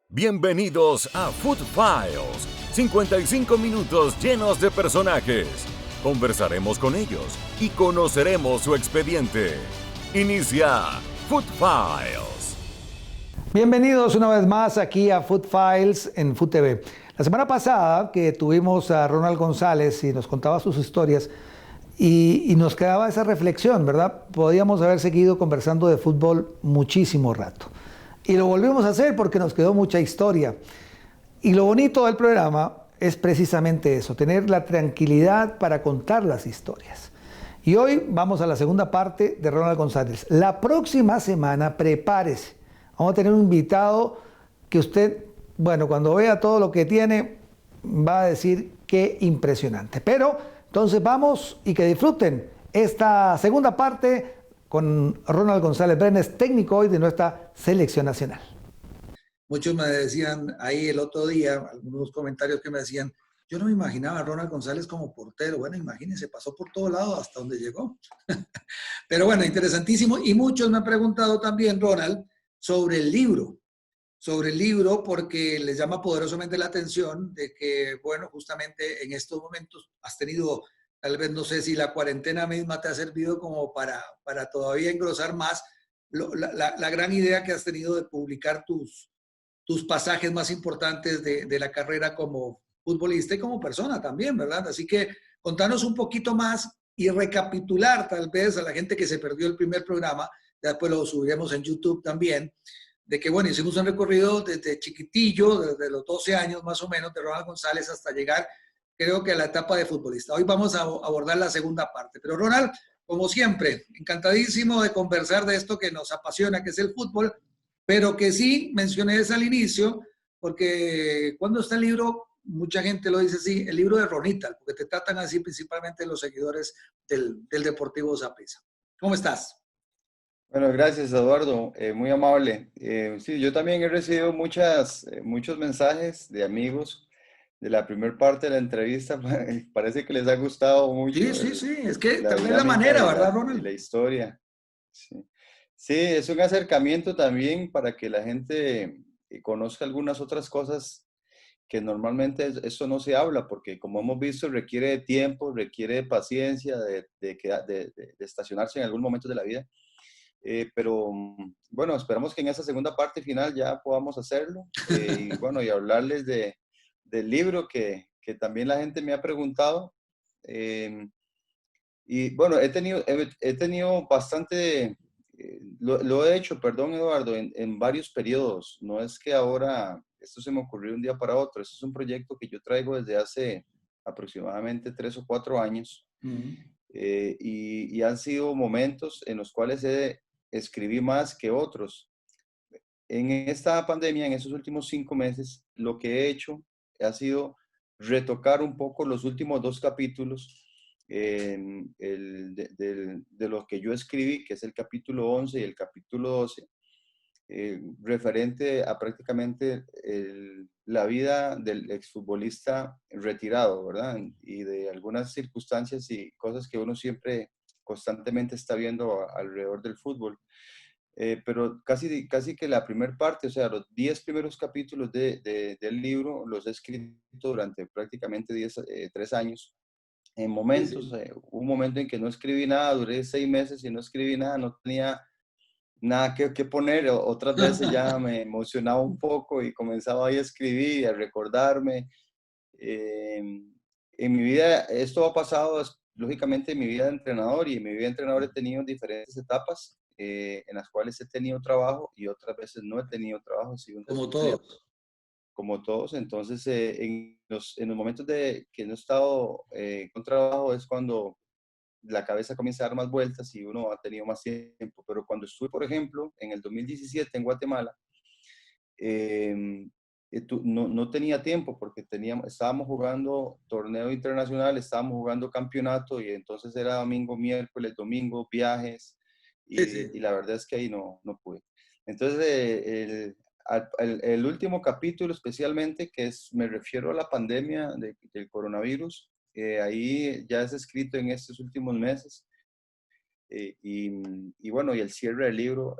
Bienvenidos a Food Files, 55 minutos llenos de personajes. Conversaremos con ellos y conoceremos su expediente. Inicia Food Files. Bienvenidos una vez más aquí a Food Files en Food TV. La semana pasada que tuvimos a Ronald González y nos contaba sus historias y nos quedaba esa reflexión, ¿verdad? Podíamos haber seguido conversando de fútbol muchísimo rato. Y lo volvimos a hacer porque nos quedó mucha historia. Y lo bonito del programa es precisamente eso, tener la tranquilidad para contar las historias. Y hoy vamos a la segunda parte de Ronald González. La próxima semana, prepárese. Vamos a tener un invitado que usted, bueno, cuando vea todo lo que tiene, va a decir qué impresionante. Pero entonces vamos y que disfruten esta segunda parte con Ronald González Brenes, técnico hoy de nuestra selección nacional. Muchos me decían ahí el otro día, algunos comentarios que me decían, yo no me imaginaba a Ronald González como portero. Bueno, imagínense, pasó por todo lado hasta donde llegó. Pero bueno, interesantísimo. Y muchos me han preguntado también, Ronald, sobre el libro, porque les llama poderosamente la atención de que, bueno, justamente en estos momentos has tenido, tal vez no sé si la cuarentena misma te ha servido como para todavía engrosar más la gran idea que has tenido de publicar tus pasajes más importantes de la carrera como futbolista y como persona también, ¿verdad? Así que contanos un poquito más y recapitular tal vez a la gente que se perdió el primer programa, después lo subiremos en YouTube también, de que, bueno, hicimos un recorrido desde chiquitillo, desde los 12 años más o menos, de Ronald González hasta llegar, creo que a la etapa de futbolista. Hoy vamos a abordar la segunda parte. Pero Ronald, como siempre, encantadísimo de conversar de esto que nos apasiona, que es el fútbol, pero que sí mencioné desde al inicio, porque cuando está el libro, mucha gente lo dice así, el libro de Ronita, porque te tratan así principalmente los seguidores del Deportivo Saprissa. ¿Cómo estás? Bueno, gracias Eduardo, muy amable. Sí, yo también he recibido muchos mensajes de amigos de la primera parte de la entrevista. Parece que les ha gustado Sí, mucho sí, sí, es que la tal vez la dinámica manera, y ¿verdad, y Ronald? la historia. Sí. Sí, es un acercamiento también para que la gente conozca algunas otras cosas que normalmente esto no se habla, porque como hemos visto requiere de tiempo, requiere de paciencia, de estacionarse en algún momento de la vida. Pero bueno, esperamos que en esa segunda parte final ya podamos hacerlo y bueno, y hablarles del libro que también la gente me ha preguntado. Y bueno, he tenido bastante, lo he hecho, perdón Eduardo, en varios periodos. No es que ahora esto se me ocurrió un día para otro. Esto es un proyecto que yo traigo desde hace aproximadamente 3 o 4 años. Y han sido momentos en los cuales escribí más que otros. En esta pandemia, en esos últimos 5 meses, lo que he hecho ha sido retocar un poco los últimos 2 capítulos de los que yo escribí, que es el capítulo 11 y el capítulo 12, referente a prácticamente la vida del exfutbolista retirado, ¿verdad? Y de algunas circunstancias y cosas que uno siempre constantemente está viendo alrededor del fútbol. Pero casi que la primera parte, o sea, los 10 primeros capítulos del libro los he escrito durante prácticamente 3 años. En Sí, momentos, sí. hubo un momento en que no escribí nada, duré 6 meses y no escribí nada, no tenía nada que poner. Otras veces ya me emocionaba un poco y comenzaba ahí a escribir y a recordarme. Eh, en mi vida, esto ha pasado, lógicamente, en mi vida de entrenador, y en mi vida de entrenador he tenido diferentes etapas en las cuales he tenido trabajo y otras veces no he tenido trabajo, he sido un Como desempleado, todos. como todos. Entonces, en los momentos de que no he estado con trabajo es cuando la cabeza comienza a dar más vueltas y uno ha tenido más tiempo. Pero cuando estuve, por ejemplo, en el 2017 en Guatemala, no tenía tiempo porque estábamos jugando torneo internacional, estábamos jugando campeonato y entonces era domingo, miércoles, domingo, viajes Sí, sí. y la verdad es que ahí no pude. Entonces, el último capítulo especialmente, me refiero a la pandemia del coronavirus, ahí ya es escrito en estos últimos meses. Y bueno, y el cierre del libro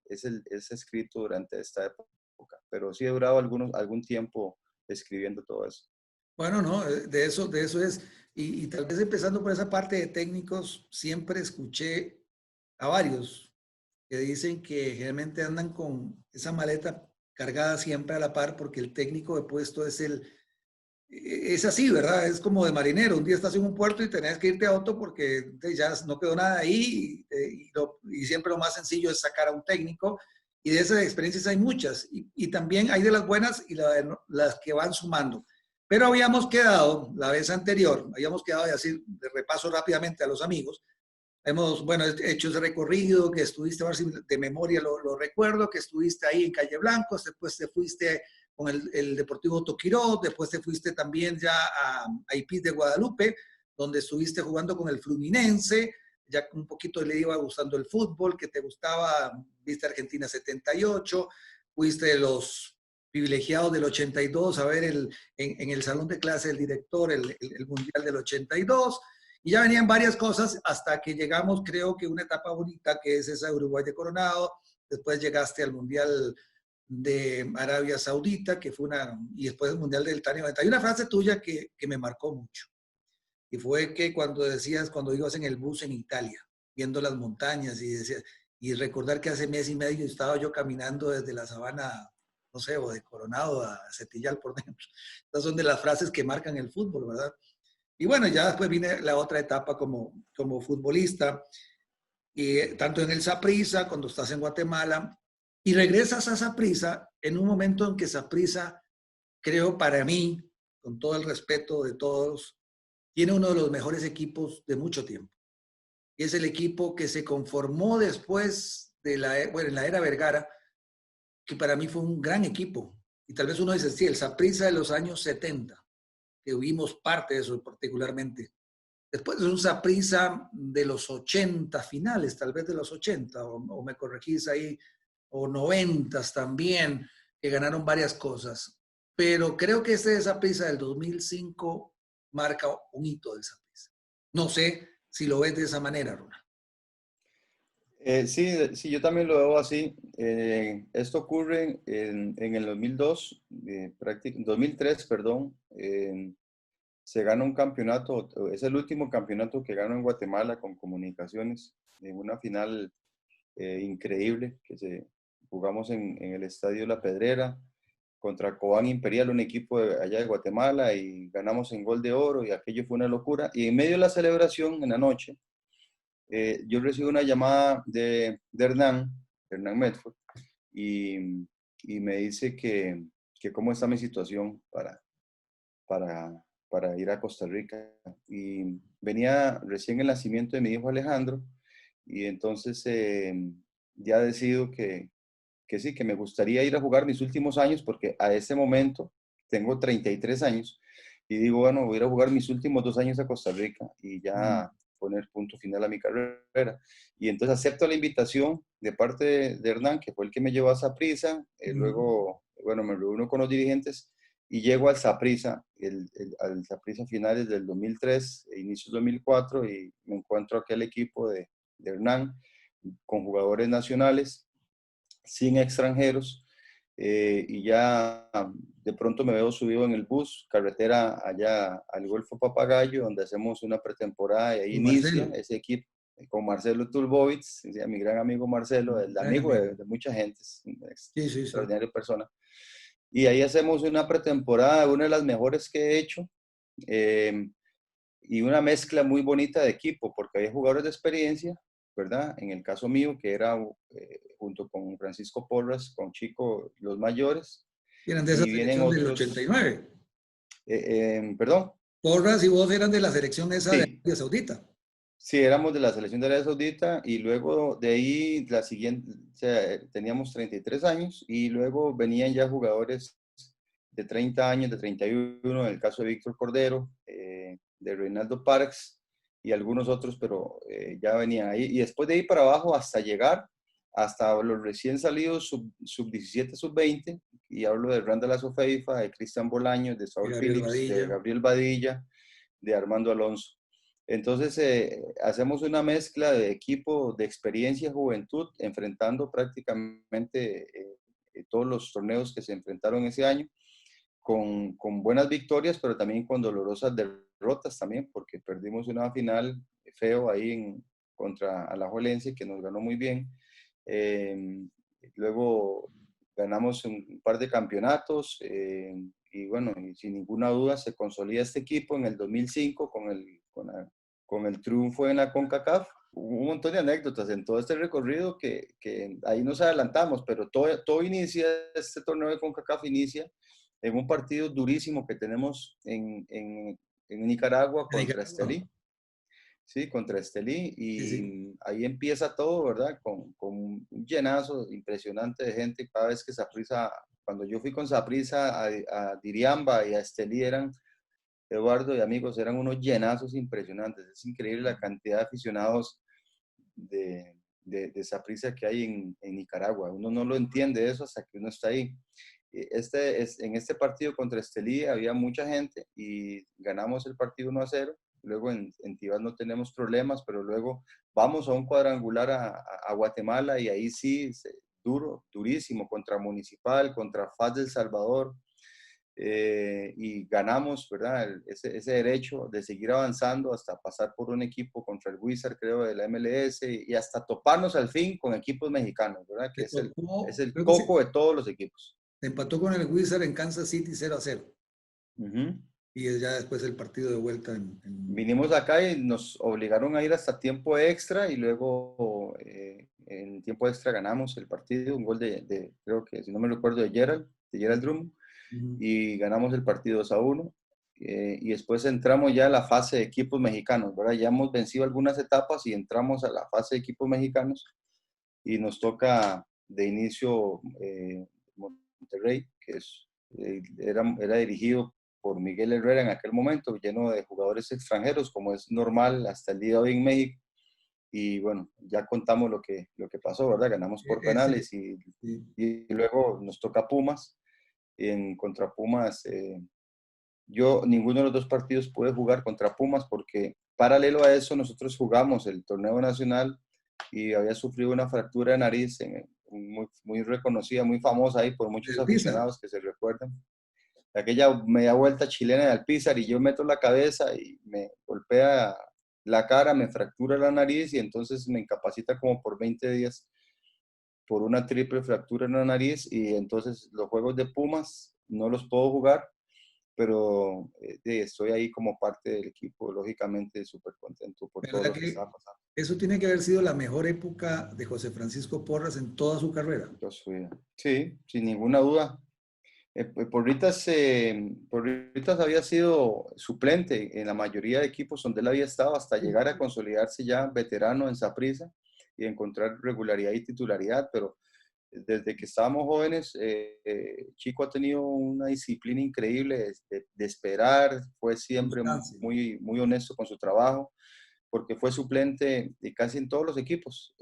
es escrito durante esta época. época, pero sí he durado algún tiempo escribiendo todo eso. Bueno, no, de eso es. Y tal vez empezando por esa parte de técnicos, siempre escuché a varios que dicen que generalmente andan con esa maleta cargada siempre a la par porque el técnico de puesto es así, ¿verdad? Es como de marinero. Un día estás en un puerto y tenés que irte a otro porque ya no quedó nada ahí y siempre lo más sencillo es sacar a un técnico. Y de esas experiencias hay muchas. Y también hay de las buenas y las que van sumando. Pero habíamos quedado, la vez anterior, habíamos quedado de repaso rápidamente a los amigos. Hemos, bueno, hecho ese recorrido, que estuviste, a ver si de memoria lo recuerdo, que estuviste ahí en Calle Blanco, después te fuiste con el Deportivo Toquiró, después te fuiste también ya a Ipis de Guadalupe, donde estuviste jugando con el Fluminense, ya un poquito le iba gustando el fútbol, que te gustaba, viste Argentina 78, fuiste de los privilegiados del 82 a ver en el salón de clase del director el Mundial del 82, y ya venían varias cosas hasta que llegamos, creo que una etapa bonita, que es esa de Uruguay de Coronado. Después llegaste al Mundial de Arabia Saudita, que fue y después el Mundial del Tani 90. Hay una frase tuya que me marcó mucho. Y fue que cuando decías, cuando ibas en el bus en Italia, viendo las montañas y recordar que hace mes y medio estaba yo caminando desde la sabana, no sé, o de Coronado a Setillal por dentro. Estas son de las frases que marcan el fútbol, ¿verdad? Y bueno, ya después viene la otra etapa como futbolista, y tanto en el Saprissa, cuando estás en Guatemala, y regresas a Saprissa en un momento en que Saprissa, creo para mí, con todo el respeto de todos, tiene uno de los mejores equipos de mucho tiempo. Y es el equipo que se conformó después en la era Vergara, que para mí fue un gran equipo. Y tal vez uno dice, sí, el Saprissa de los años 70, que vimos parte de eso particularmente. Después es un Saprissa de los 80 finales, tal vez de los 80, o me corregís ahí, o 90 también, que ganaron varias cosas. Pero creo que este Saprissa del 2005 marca un hito del Saprissa. No sé si lo ves de esa manera, Ronald. Sí, yo también lo veo así. Esto ocurre en el 2002, 2003, perdón. Se gana un campeonato, es el último campeonato que gano en Guatemala con Comunicaciones, en una final increíble que jugamos en el Estadio La Pedrera contra Cobán Imperial, un equipo allá de Guatemala, y ganamos en gol de oro y aquello fue una locura. Y en medio de la celebración, en la noche, yo recibo una llamada de Hernán Medford, y me dice que cómo está mi situación para ir a Costa Rica. Y venía recién el nacimiento de mi hijo Alejandro, y entonces ya decido que sí, que me gustaría ir a jugar mis últimos años, porque a ese momento tengo 33 años, y digo, bueno, voy a ir a jugar mis últimos 2 años a Costa Rica y ya poner punto final a mi carrera. Y entonces acepto la invitación de parte de Hernán, que fue el que me llevó a Saprissa. Luego, bueno, me reúno con los dirigentes y llego al Saprissa, al Saprissa finales del 2003, inicios 2004, y me encuentro aquel equipo de Hernán con jugadores nacionales, sin extranjeros, y ya de pronto me veo subido en el bus, carretera allá al Golfo Papagayo, donde hacemos una pretemporada, y ahí inicia ese equipo con Marcelo Tulbovitz, mi gran amigo Marcelo, el amigo de mucha gente, extraordinaria persona. Y ahí hacemos una pretemporada, una de las mejores que he hecho, y una mezcla muy bonita de equipo, porque había jugadores de experiencia, ¿verdad? En el caso mío, que era junto con Francisco Porras, con Chico, los mayores. Y eran de esa selección del 89. Perdón. Porras y vos eran de la selección esa de Arabia Saudita. Sí, éramos de la selección de Arabia Saudita, y luego de ahí la siguiente, o sea, teníamos 33 años, y luego venían ya jugadores de 30 años, de 31, en el caso de Víctor Cordero, de Reinaldo Parks y algunos otros, pero ya venían ahí. Y después de ahí para abajo hasta llegar hasta los recién salidos sub-17, sub-20, y hablo de Randall Azofeifa, de Cristian Bolaños, de Saúl Phillips, de Gabriel Badilla, de Armando Alonso. Entonces hacemos una mezcla de equipo de experiencia, juventud, enfrentando prácticamente todos los torneos que se enfrentaron ese año, con buenas victorias, pero también con dolorosas derrotas también, porque perdimos una final feo ahí contra Alajuelense, que nos ganó muy bien. Luego ganamos un par de campeonatos y bueno, y sin ninguna duda se consolida este equipo en el 2005 con el triunfo en la CONCACAF. Hubo un montón de anécdotas en todo este recorrido que ahí nos adelantamos, pero todo inicia, este torneo de CONCACAF inicia en un partido durísimo que tenemos en Nicaragua contra Estelí. Sí, contra Estelí, y Sí, sí. ahí empieza todo, ¿verdad? Con un llenazo impresionante de gente. Cada vez que Saprissa, cuando yo fui con Saprissa a Diriamba y a Estelí, Eduardo y amigos, eran unos llenazos impresionantes. Es increíble la cantidad de aficionados de Saprissa que hay en Nicaragua. Uno no lo entiende eso hasta que uno está ahí. En este partido contra Estelí había mucha gente y ganamos el partido 1-0. Luego en Tibás no tenemos problemas, pero luego vamos a un cuadrangular a Guatemala y ahí sí, durísimo, contra Municipal, contra FAS del Salvador, y ganamos, ¿verdad? Ese derecho de seguir avanzando hasta pasar por un equipo contra el Wizard, creo, de la MLS, y hasta toparnos al fin con equipos mexicanos, ¿verdad? Que es el Creo que coco de todos los equipos. se empató con el Wizard en Kansas City 0-0. Uh-huh. Y ya después el partido de vuelta Vinimos acá y nos obligaron a ir hasta tiempo extra y luego en tiempo extra ganamos el partido, un gol creo que si no me recuerdo, de Gerald Drummond, y ganamos el partido 2-1. Y después entramos ya a la fase de equipos mexicanos, ¿verdad? Ya hemos vencido algunas etapas y entramos a la fase de equipos mexicanos y nos toca de inicio Monterrey, que era dirigido por Miguel Herrera en aquel momento, lleno de jugadores extranjeros, como es normal hasta el día de hoy en México. Y bueno, ya contamos lo que pasó, ¿verdad? Ganamos por penales y luego nos toca Pumas. Contra Pumas, yo ninguno de los dos partidos pude jugar contra Pumas porque paralelo a eso nosotros jugamos el torneo nacional y había sufrido una fractura de nariz muy, muy reconocida, muy famosa ahí por muchos aficionados que se recuerdan. Aquella media vuelta chilena de Alpizar y yo meto la cabeza y me golpea la cara, me fractura la nariz y entonces me incapacita como por 20 días por una triple fractura en la nariz, y entonces los juegos de Pumas no los puedo jugar, pero estoy ahí como parte del equipo, lógicamente súper contento por todo lo que está pasando. Eso tiene que haber sido la mejor época de José Francisco Porras en toda su carrera. Sí, sin ninguna duda. Porritas había sido suplente en la mayoría de equipos donde él había estado hasta llegar a consolidarse ya veterano en Saprissa y encontrar regularidad y titularidad, pero desde que estábamos jóvenes, Chico ha tenido una disciplina increíble de esperar, fue siempre muy, muy honesto con su trabajo, porque fue suplente de casi en todos los equipos,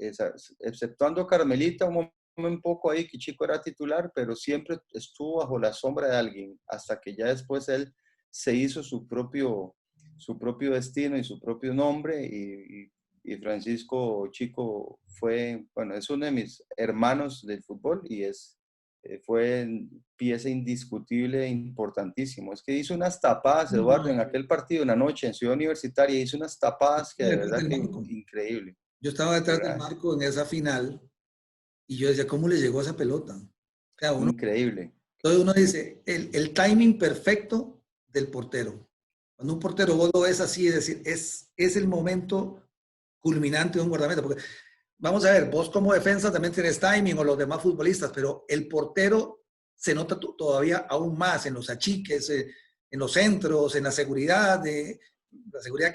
exceptuando Carmelita, un poco ahí que Chico era titular, pero siempre estuvo bajo la sombra de alguien, hasta que ya después él se hizo su propio destino y su propio nombre, y Francisco Chico es uno de mis hermanos del fútbol y fue pieza indiscutible, importantísimo. Es que hizo unas tapadas, Eduardo, en aquel partido, en la noche, en Ciudad Universitaria, hizo unas tapadas que de verdad que increíble. Yo estaba detrás del marco en esa final y yo decía, ¿cómo le llegó esa pelota? O sea, increíble. Entonces uno dice, el timing perfecto del portero. Cuando un portero vos lo ves así, es decir, es el momento culminante de un guardameta, porque vamos a ver, vos como defensa también tienes timing, o los demás futbolistas, pero el portero se nota todavía aún más en los achiques, en los centros, en la seguridad que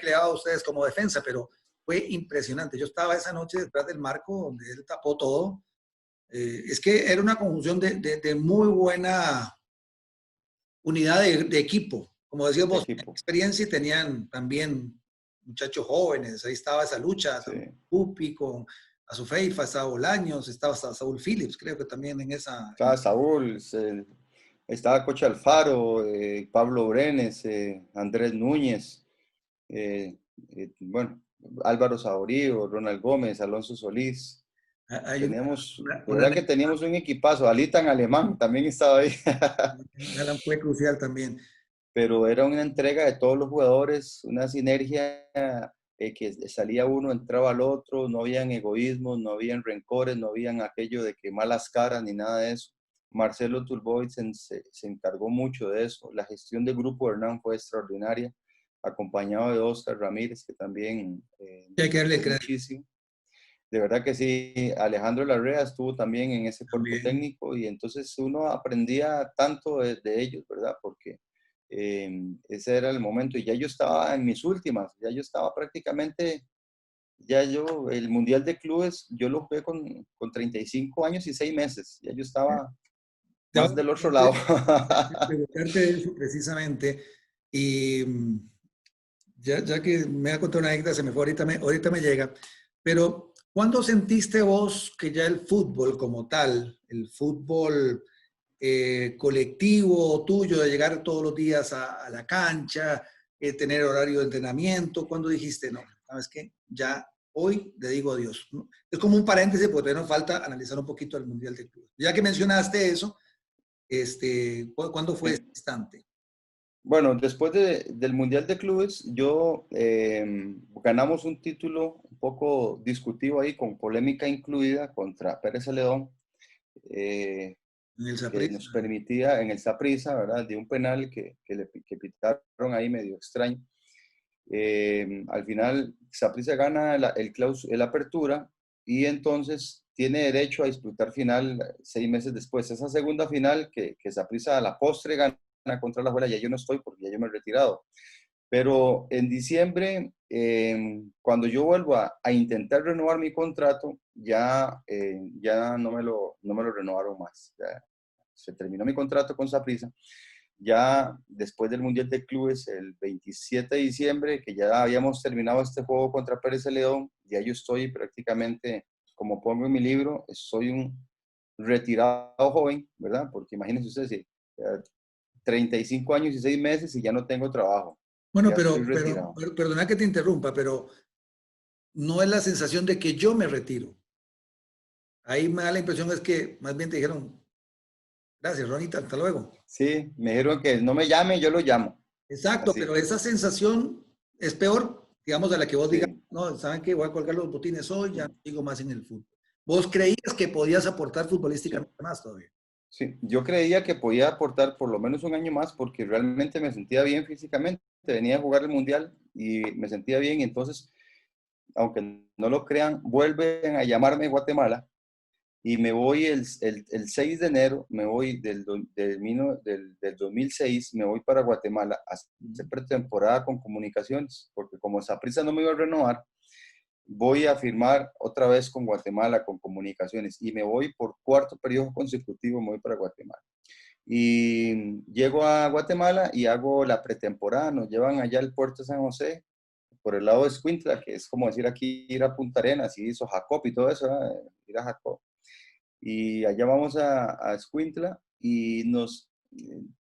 le daba a ustedes como defensa, pero fue impresionante. Yo estaba esa noche detrás del marco donde él tapó todo. Es que era una conjunción de muy buena unidad de equipo. Como decías vos, experiencia, y tenían también muchachos jóvenes. Ahí estaba esa lucha, Pupi con Azufeifa, estaba Bolaños, estaba Saúl Phillips, creo que también en esa. Estaba Saúl, estaba Coche Alfaro, Pablo Brenes, Andrés Núñez, bueno, Álvaro Saborío, Ronald Gómez, Alonso Solís. Hay Teníamos, de una verdad que teníamos un equipazo. Alitan Alemán también estaba ahí. Alan fue crucial también. Pero era una entrega de todos los jugadores, una sinergia que salía uno, entraba al otro, no habían egoísmos, no habían rencores, no habían aquello de que malas caras ni nada de eso. Marcelo Tulboy se encargó mucho de eso. La gestión del grupo Hernán fue extraordinaria, acompañado de Oscar Ramírez, que también Hay nos que darle ayudó crédito muchísimo. De verdad que sí, Alejandro Larrea estuvo también en ese cuerpo también. técnico y entonces uno aprendía tanto de ellos, ¿verdad? Porque ese era el momento y ya yo estaba en mis últimas, ya yo estaba prácticamente, ya yo, el Mundial de Clubes, yo lo jugué con 35 años y 6 meses, ya yo estaba Te voy más a del otro lado. preguntarte de eso precisamente. Y ya que me ha contado una anécdota, se me fue, ahorita me llega. Pero, ¿cuándo sentiste vos que ya el fútbol como tal, el fútbol colectivo tuyo, de llegar todos los días a la cancha, tener horario de entrenamiento, cuándo dijiste, no, sabes qué, ya hoy le digo adiós? ¿No? Es como un paréntesis, porque todavía nos falta analizar un poquito el Mundial de Clubes. Ya que mencionaste eso, ¿cuándo fue ese instante? Bueno, después del Mundial de Clubes, yo ganamos un título un poco discutido ahí, con polémica incluida, contra Pérez Celedón, eh, En el que Saprissa. nos permitía en el Saprissa, ¿verdad? De un penal que pitaron ahí medio extraño. Al final, Saprissa gana el apertura y entonces tiene derecho a disputar final 6 meses después. Esa segunda final que Saprissa a la postre gana contra la Juela, ya yo no estoy porque ya yo me he retirado. Pero en diciembre, cuando yo vuelvo a intentar renovar mi contrato, ya no me lo renovaron más. Ya se terminó mi contrato con Saprissa. Ya después del Mundial de Clubes, el 27 de diciembre, que ya habíamos terminado este juego contra Pérez Celedón, ya yo estoy prácticamente, como pongo en mi libro, soy un retirado joven, ¿verdad? Porque imagínense ustedes, 35 años y 6 meses y ya no tengo trabajo, Bueno, ya estoy retirado. perdona que te interrumpa, pero no es la sensación de que yo me retiro. Ahí me da la impresión es que más bien te dijeron, gracias, Ronita, hasta luego. Sí, me dijeron que no me llame, yo lo llamo, Exacto, así, pero esa sensación es peor, digamos, de la que vos digas, sí. no, ¿saben qué? Voy a colgar los botines hoy, ya no sigo más en el fútbol. Vos creías que podías aportar Sí. futbolísticamente más todavía. Sí, yo creía que podía aportar por lo menos un año más porque realmente me sentía bien físicamente. Venía a jugar el mundial y me sentía bien. Y entonces, aunque no lo crean, vuelven a llamarme a Guatemala y me voy el 6 de enero, me voy del 2006, me voy para Guatemala a hacer pretemporada con Comunicaciones, porque como Saprissa no me iba a renovar, voy a firmar otra vez con Guatemala, con Comunicaciones, y me voy por cuarto periodo consecutivo, me voy para Guatemala. Y llego a Guatemala y hago la pretemporada, nos llevan allá al puerto de San José, por el lado de Escuintla, que es como decir aquí ir a Punta Arenas, y hizo Jacob y todo eso, ¿eh? Ir a Jacob. Y allá vamos a Escuintla y nos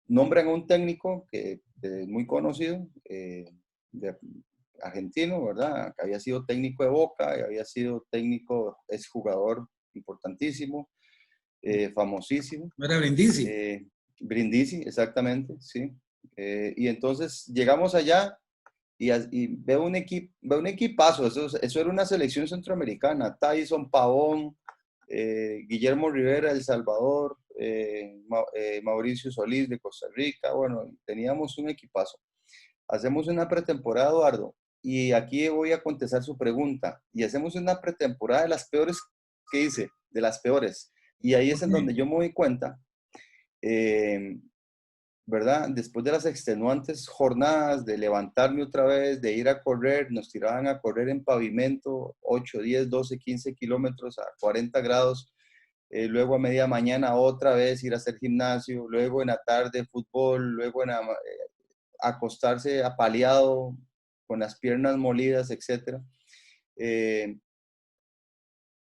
nombran a un técnico que es muy conocido, de, argentino, ¿verdad? Que había sido técnico de Boca, y había sido técnico, es jugador importantísimo, famosísimo. No era Brindisi. Brindisi, exactamente, sí. Y entonces llegamos allá y veo un equipazo, eso era una selección centroamericana, Tyson Pavón, Guillermo Rivera, El Salvador, Mauricio Solís de Costa Rica, bueno, teníamos un equipazo. Hacemos una pretemporada, Eduardo, y aquí voy a contestar su pregunta, y hacemos una pretemporada de las peores que hice, de las peores, y ahí es en donde yo me doy cuenta, eh, ¿verdad? Después de las extenuantes jornadas de levantarme otra vez, de ir a correr, nos tiraban a correr en pavimento 8, 10, 12, 15 kilómetros a 40 grados, luego a media mañana otra vez ir a hacer gimnasio, luego en la tarde fútbol, luego acostarse apaleado, con las piernas molidas, etc.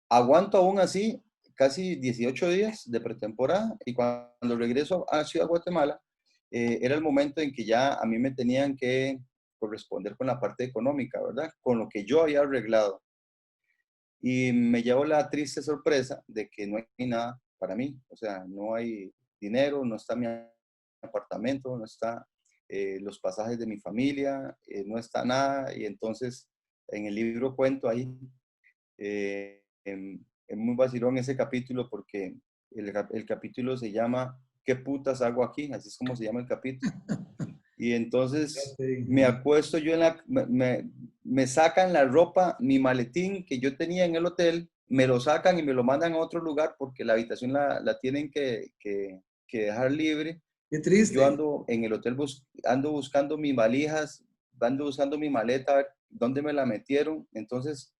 Aguanto aún así casi 18 días de pretemporada y cuando regreso a Ciudad Guatemala, era el momento en que ya a mí me tenían que corresponder con la parte económica, ¿verdad? Con lo que yo había arreglado. y me llevo la triste sorpresa de que no hay nada para mí. O sea, no hay dinero, no está mi apartamento, no está los pasajes de mi familia, no está nada. Y entonces en el libro cuento ahí, es muy vacilón ese capítulo porque el capítulo se llama ¿Qué putas hago aquí? Así es como se llama el capítulo. Y entonces me acuesto yo en la, me sacan la ropa, mi maletín que yo tenía en el hotel, me lo sacan y me lo mandan a otro lugar porque la habitación la tienen que dejar libre. Qué Y yo triste. ando en el hotel, ando buscando mis valijas, ando buscando mi maleta, a ver dónde me la metieron. Entonces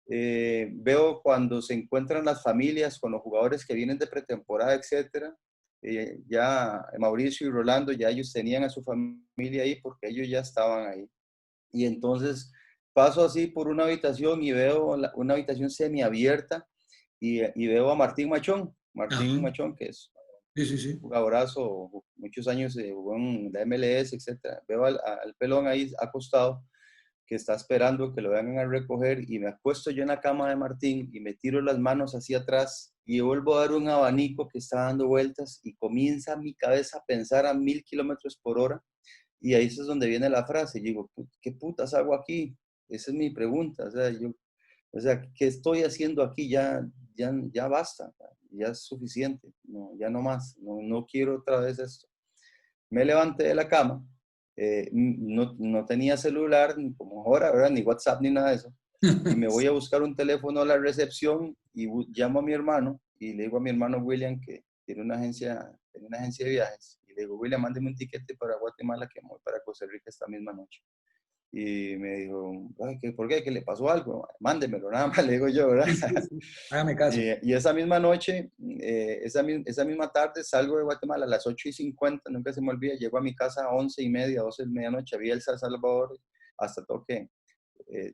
veo cuando se encuentran las familias con los jugadores que vienen de pretemporada, etcétera. Ya Mauricio y Rolando, ya ellos tenían a su familia ahí porque ellos ya estaban ahí. Y entonces paso así por una habitación y veo una habitación semiabierta y veo a Martín Machón. Martín Ajá. Machón, que es Sí, sí, sí. jugadorazo, muchos años jugó en la MLS, etcétera. Veo al pelón ahí acostado que está esperando que lo vengan a recoger y me acuesto yo en la cama de Martín y me tiro las manos hacia atrás y vuelvo a dar un abanico que está dando vueltas y comienza mi cabeza a pensar a 1000 km/h y ahí es donde viene la frase. Y digo, ¿qué putas hago aquí? Esa es mi pregunta. O sea, ¿qué estoy haciendo aquí? Ya basta, ya es suficiente, no, ya no más, no quiero otra vez esto. Me levanté de la cama, no tenía celular, ni como ahora, ¿verdad? Ni WhatsApp, ni nada de eso. Y me voy a buscar un teléfono a la recepción y llamo a mi hermano y le digo a mi hermano William que tiene una agencia de viajes. Y le digo, William, mándeme un tiquete para Guatemala que me voy para Costa Rica esta misma noche. Y me dijo, ay, ¿por qué? ¿Qué le pasó algo? Mándemelo, nada más, le digo yo, ¿verdad? Sí, sí, sí. Hágame caso. Y esa misma noche, esa misma tarde, salgo de Guatemala a las 8:50, nunca se me olvida, llego a mi casa a 11:30, 12 de medianoche, había El Salvador, hasta tocar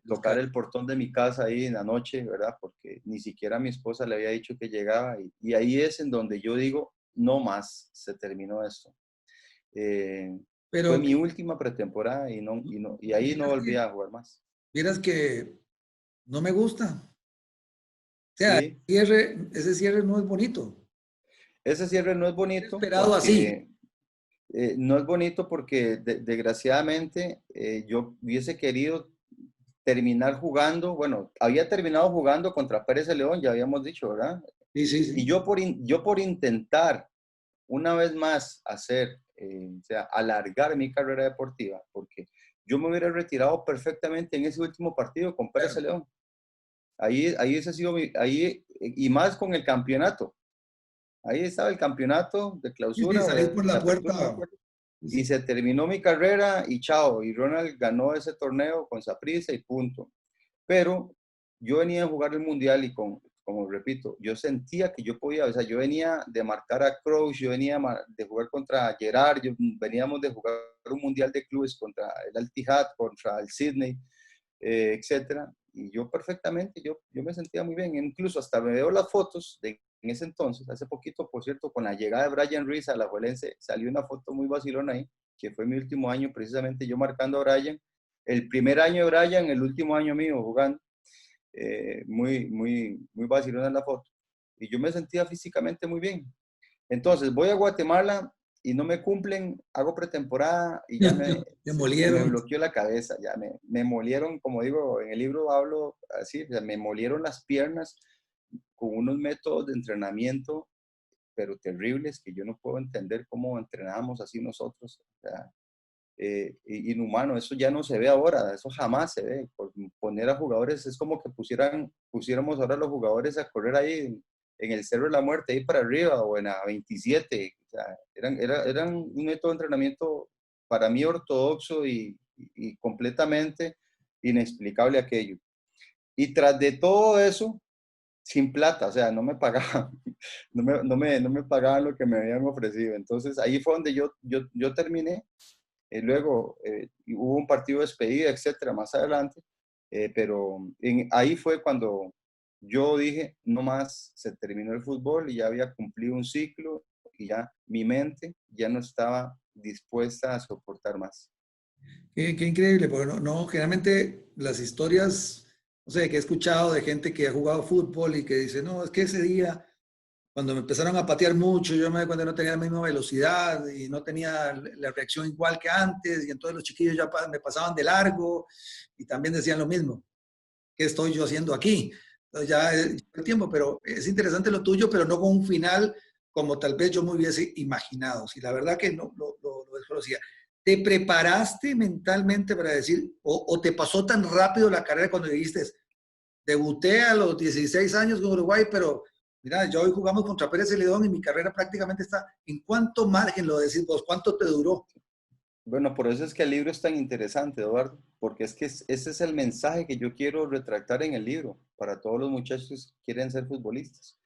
Buscar. el portón de mi casa ahí en la noche, ¿verdad? Porque ni siquiera mi esposa le había dicho que llegaba, y ahí es en donde yo digo, no más, se terminó esto. Fue Pero mi última pretemporada y ahí no vieras volví que, a jugar más. vieras que no me gusta. O sea, Sí, ese cierre no es bonito. ese cierre no es Era bonito esperado así. porque no es bonito porque desgraciadamente yo hubiese querido terminar jugando, bueno, había terminado jugando contra Pérez de León, ya habíamos dicho, ¿verdad? Sí, sí, Y sí. yo por intentar una vez más hacer, o sea, alargar mi carrera deportiva, porque yo me hubiera retirado perfectamente en ese último partido con Pérez de Claro. León. Ahí ese ha sido y más con el campeonato. Ahí estaba el campeonato de Sí, sí, clausura, salir por de la apertura, no me puerta. acuerdo. Sí, Y sí. se terminó mi carrera y chao. Y Ronald ganó ese torneo con Saprissa y punto. Pero yo venía a jugar el mundial y como repito, yo sentía que yo podía, o sea, yo venía de marcar a Kroos, yo venía de jugar contra Gerard, veníamos de jugar un mundial de clubes contra el Al-Ittihad, contra el Sydney, etcétera. Y yo perfectamente, yo me sentía muy bien. Incluso hasta me veo las fotos de en ese entonces, hace poquito, por cierto, con la llegada de Brian Ruiz a la Juelense, salió una foto muy vacilona ahí, que fue mi último año, precisamente yo marcando a Brian. El primer año de Brian, el último año mío jugando. Muy vacilona la foto. Y yo me sentía físicamente muy bien. Entonces, voy a Guatemala y no me cumplen, hago pretemporada y ya Te se me molieron. bloqueó la cabeza, ya me molieron, como digo, en el libro hablo así, o sea, me molieron las piernas con unos métodos de entrenamiento, pero terribles, que yo no puedo entender cómo entrenamos así nosotros. O sea, inhumano, eso ya no se ve ahora, eso jamás se ve. Poner a jugadores, es como que pusiéramos ahora a los jugadores a correr ahí en el Cerro de la Muerte, ahí para arriba, o en la 27. O sea, eran un método de entrenamiento para mí ortodoxo y completamente inexplicable aquello. Y tras de todo eso, sin plata, o sea, no me pagaban, no me pagaban lo que me habían ofrecido. Entonces ahí fue donde yo terminé. Luego hubo un partido de despedida, etcétera, más adelante, pero ahí fue cuando yo dije, no más, se terminó el fútbol y ya había cumplido un ciclo y ya mi mente ya no estaba dispuesta a soportar más. Qué increíble, porque generalmente las historias no sé, que he escuchado de gente que ha jugado fútbol y que dice, no, es que ese día, cuando me empezaron a patear mucho, yo me di cuenta que no tenía la misma velocidad y no tenía la reacción igual que antes, y entonces los chiquillos ya me pasaban de largo y también decían lo mismo. ¿Qué estoy yo haciendo aquí? Entonces ya el tiempo, pero es interesante lo tuyo, pero no con un final como tal vez yo me hubiese imaginado. Si la verdad que no lo desconocía. ¿Te preparaste mentalmente para decir, o te pasó tan rápido la carrera cuando dijiste, debuté a los 16 años con Uruguay, pero mira, ya hoy jugamos contra Pérez Celedón y mi carrera prácticamente está, ¿en cuánto margen lo decís vos? ¿Cuánto te duró? Bueno, por eso es que el libro es tan interesante, Eduardo, porque es que ese es el mensaje que yo quiero retractar en el libro para todos los muchachos que quieren ser futbolistas.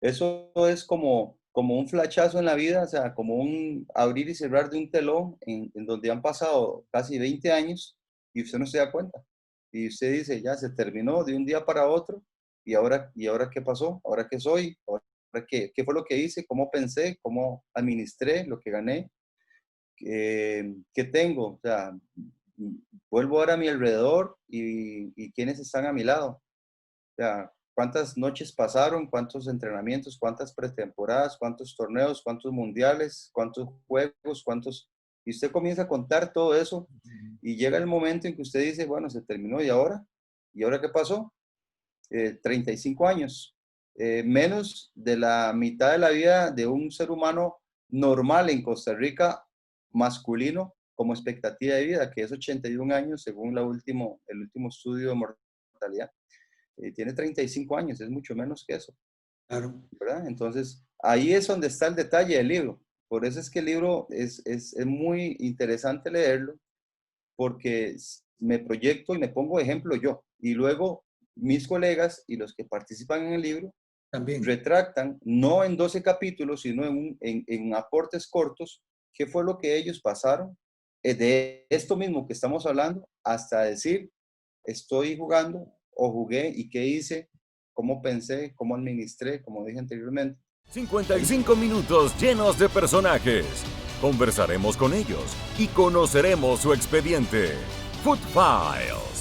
Eso es como un flachazo en la vida, o sea, como un abrir y cerrar de un telón en donde han pasado casi 20 años y usted no se da cuenta. Y usted dice, ya se terminó de un día para otro, ¿y ahora qué pasó? ¿Ahora qué soy? ¿Ahora qué fue lo que hice? ¿Cómo pensé? ¿Cómo administré lo que gané? ¿Qué tengo? O sea, vuelvo ahora a mi alrededor y quiénes están a mi lado. O sea, cuántas noches pasaron, cuántos entrenamientos, cuántas pretemporadas, cuántos torneos, cuántos mundiales, cuántos juegos, cuántos... Y usted comienza a contar todo eso y llega el momento en que usted dice, bueno, se terminó, ¿y ahora? ¿Y ahora qué pasó? 35 años, menos de la mitad de la vida de un ser humano normal en Costa Rica, masculino, como expectativa de vida, que es 81 años según el último estudio de mortalidad. Tiene 35 años, es mucho menos que eso. Claro. ¿Verdad? Entonces, ahí es donde está el detalle del libro. Por eso es que el libro es muy interesante leerlo, porque me proyecto y me pongo ejemplo yo. Y luego mis colegas y los que participan en el libro También retractan, no en 12 capítulos, sino en aportes cortos, qué fue lo que ellos pasaron de esto mismo que estamos hablando, hasta decir, estoy jugando o jugué y qué hice, cómo pensé, cómo administré, como dije anteriormente. 55 minutos llenos de personajes. Conversaremos con ellos y conoceremos su expediente. Foot Files.